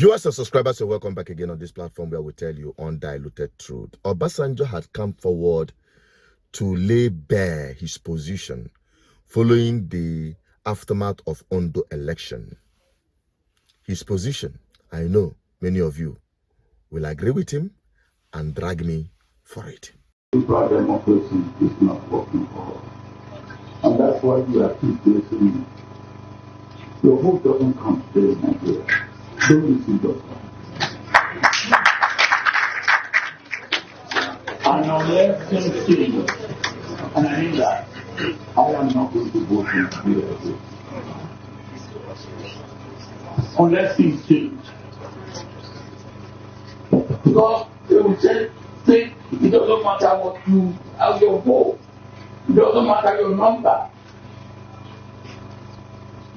Viewers and subscribers, so welcome back again on this platform where we tell you undiluted truth. Obasanjo had come forward to lay bare his position following the aftermath of Ondo election. His position, I know many of you will agree with him and drag me for it. Democracy is not working for us. And that's why we are keep listening. Your vote doesn't count today in Nigeria. Don't listen to us. And unless things change, and I mean that, I am not going to vote in Nigeria. Unless things change. Because they will say it doesn't matter what you have your vote. It doesn't matter your number.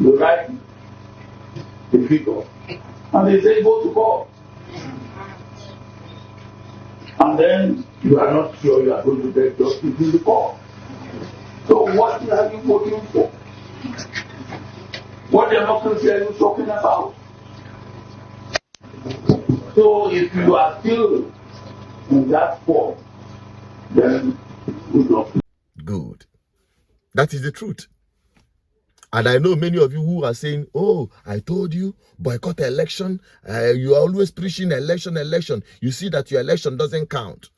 You write the figure. And they say go to court. And then you are not sure you are going to get justice in the court. So what are you voting for? What democracy are you talking about? So if you are still in that form, then good luck. Good. That is the truth. And I know many of you who are saying, oh, I told you, boycott election. You are always preaching election. You see that your election doesn't count.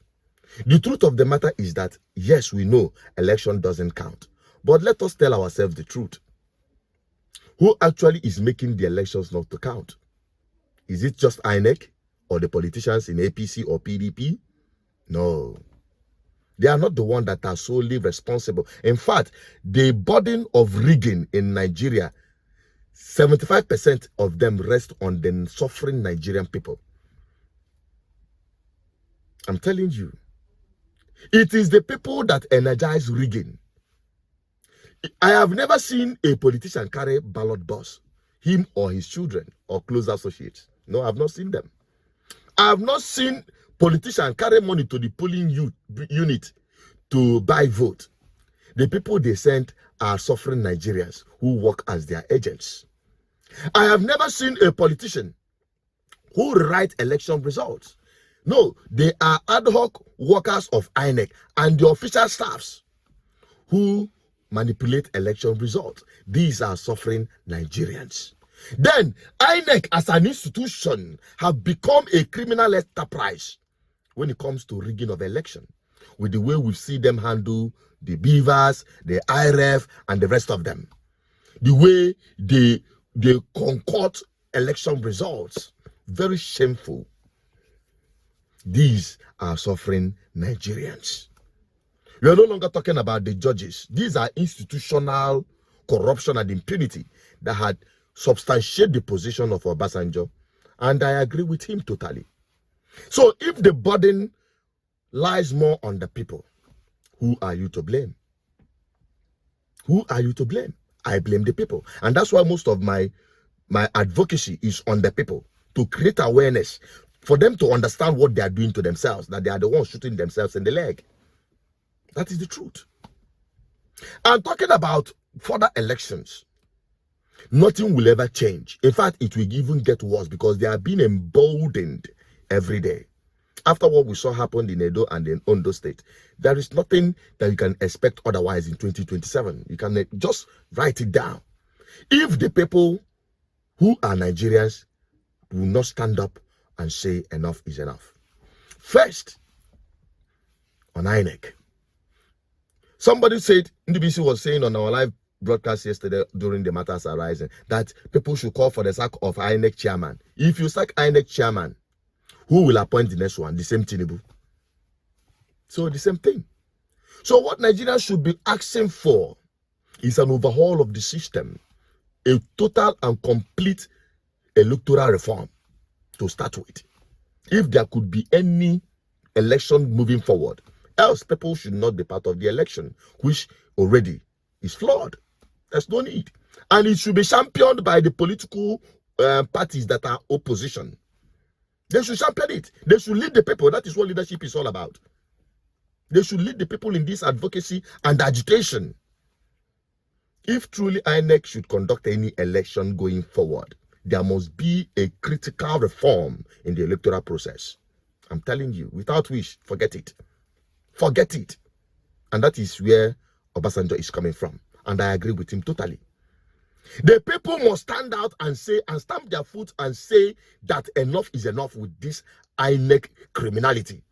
The truth of the matter is that, yes, we know election doesn't count. But let us tell ourselves the truth. Who actually is making the elections not to count? Is it just INEC or the politicians in APC or PDP? No. They are not the ones that are solely responsible. In fact, the burden of rigging in Nigeria, 75% of them rest on the suffering Nigerian people. I'm telling you, it is the people that energize rigging. I have never seen a politician carry ballot box, him or his children or close associates. No, I have not seen them. I have not seen politicians carry money to the polling unit to buy vote. The people they sent are suffering Nigerians who work as their agents. I have never seen a politician who write election results. No, they are ad hoc workers of INEC and the official staffs who manipulate election results. These are suffering Nigerians. Then INEC as an institution have become a criminal enterprise when it comes to rigging of election, with the way we see them handle the beavers, the IRF, and the rest of them. The way they concoct election results. Very shameful. These are suffering Nigerians. We are no longer talking about the judges. These are institutional corruption and impunity that had substantiated the position of Obasanjo. And I agree with him totally. So if the burden lies more on the people, who are you to blame? Who are you to blame? I blame the people. And that's why most of my advocacy is on the people, to create awareness, for them to understand what they are doing to themselves, that they are the ones shooting themselves in the leg. That is the truth. I'm talking about further elections. Nothing will ever change. In fact, it will even get worse because they are being emboldened every day. After what we saw happen in Edo and in Ondo State, there is nothing that you can expect otherwise in 2027. You can just write it down. If the people who are Nigerians will not stand up and say enough is enough. First, on INEC. Somebody said, NDBC was saying on our live broadcast yesterday during the matters arising, that people should call for the sack of INEC chairman. If you sack INEC chairman, who will appoint the next one? The same Tinubu. So the same thing. So what Nigerians should be asking for is an overhaul of the system, a total and complete electoral reform to start with. If there could be any election moving forward, else people should not be part of the election, which already is flawed. There's no need. And it should be championed by the political parties that are opposition. They should champion it. They should lead the people. That is what leadership is all about. They should lead the people in this advocacy and agitation. If truly INEC should conduct any election going forward, there must be a critical reform in the electoral process. I'm telling you, without which, forget it. Forget it. And that is where Obasanjo is coming from. And I agree with him totally. The people must stand out and say, and stamp their foot and say that enough is enough with this INEC criminality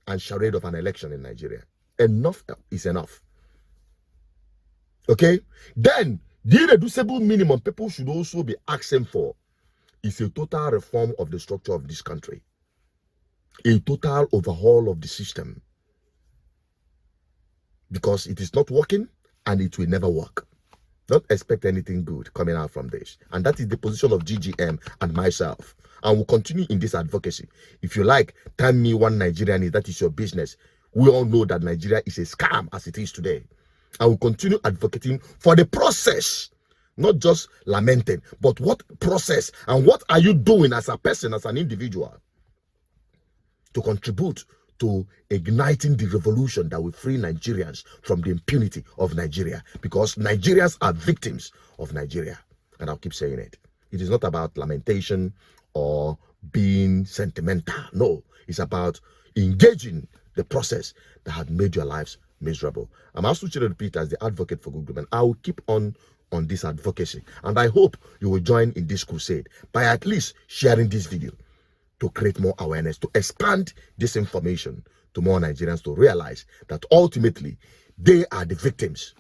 and charade of an election in Nigeria. Enough is enough. Okay? Then, the irreducible minimum people should also be asking for is a total reform of the structure of this country. A total overhaul of the system. Because it is not working and it will never work. Don't expect anything good coming out from this. And that is the position of GGM and myself. And we'll continue in this advocacy. If you like, tell me one Nigerian, that is your business. We all know that Nigeria is a scam as it is today. I will continue advocating for the process, not just lamenting, but what process and what are you doing as a person, as an individual, to contribute to igniting the revolution that will free Nigerians from the impunity of Nigeria, because Nigerians are victims of Nigeria. And I'll keep saying it. It is not about lamentation or being sentimental. No, it's about engaging the process that had made your lives miserable. I'm also Chinedu Peters, the advocate for good government. I will keep on this advocacy, and I hope you will join in this crusade by at least sharing this video to create more awareness, to expand this information to more Nigerians to realize that ultimately they are the victims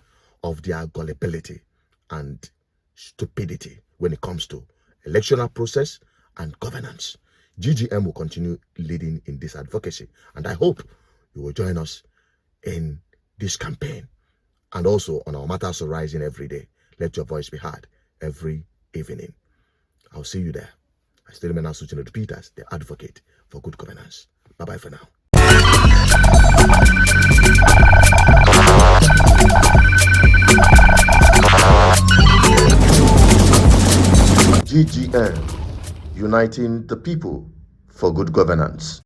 of their gullibility and stupidity when it comes to electoral process and governance. GGM will continue leading in this advocacy, and I hope you will join us in this campaign and also on our Matters Rising every day. Let your voice be heard every evening. I'll see you there. I still remain Chinedu Peters, the advocate for good governance. Bye-bye for now. GGM, uniting the people for good governance.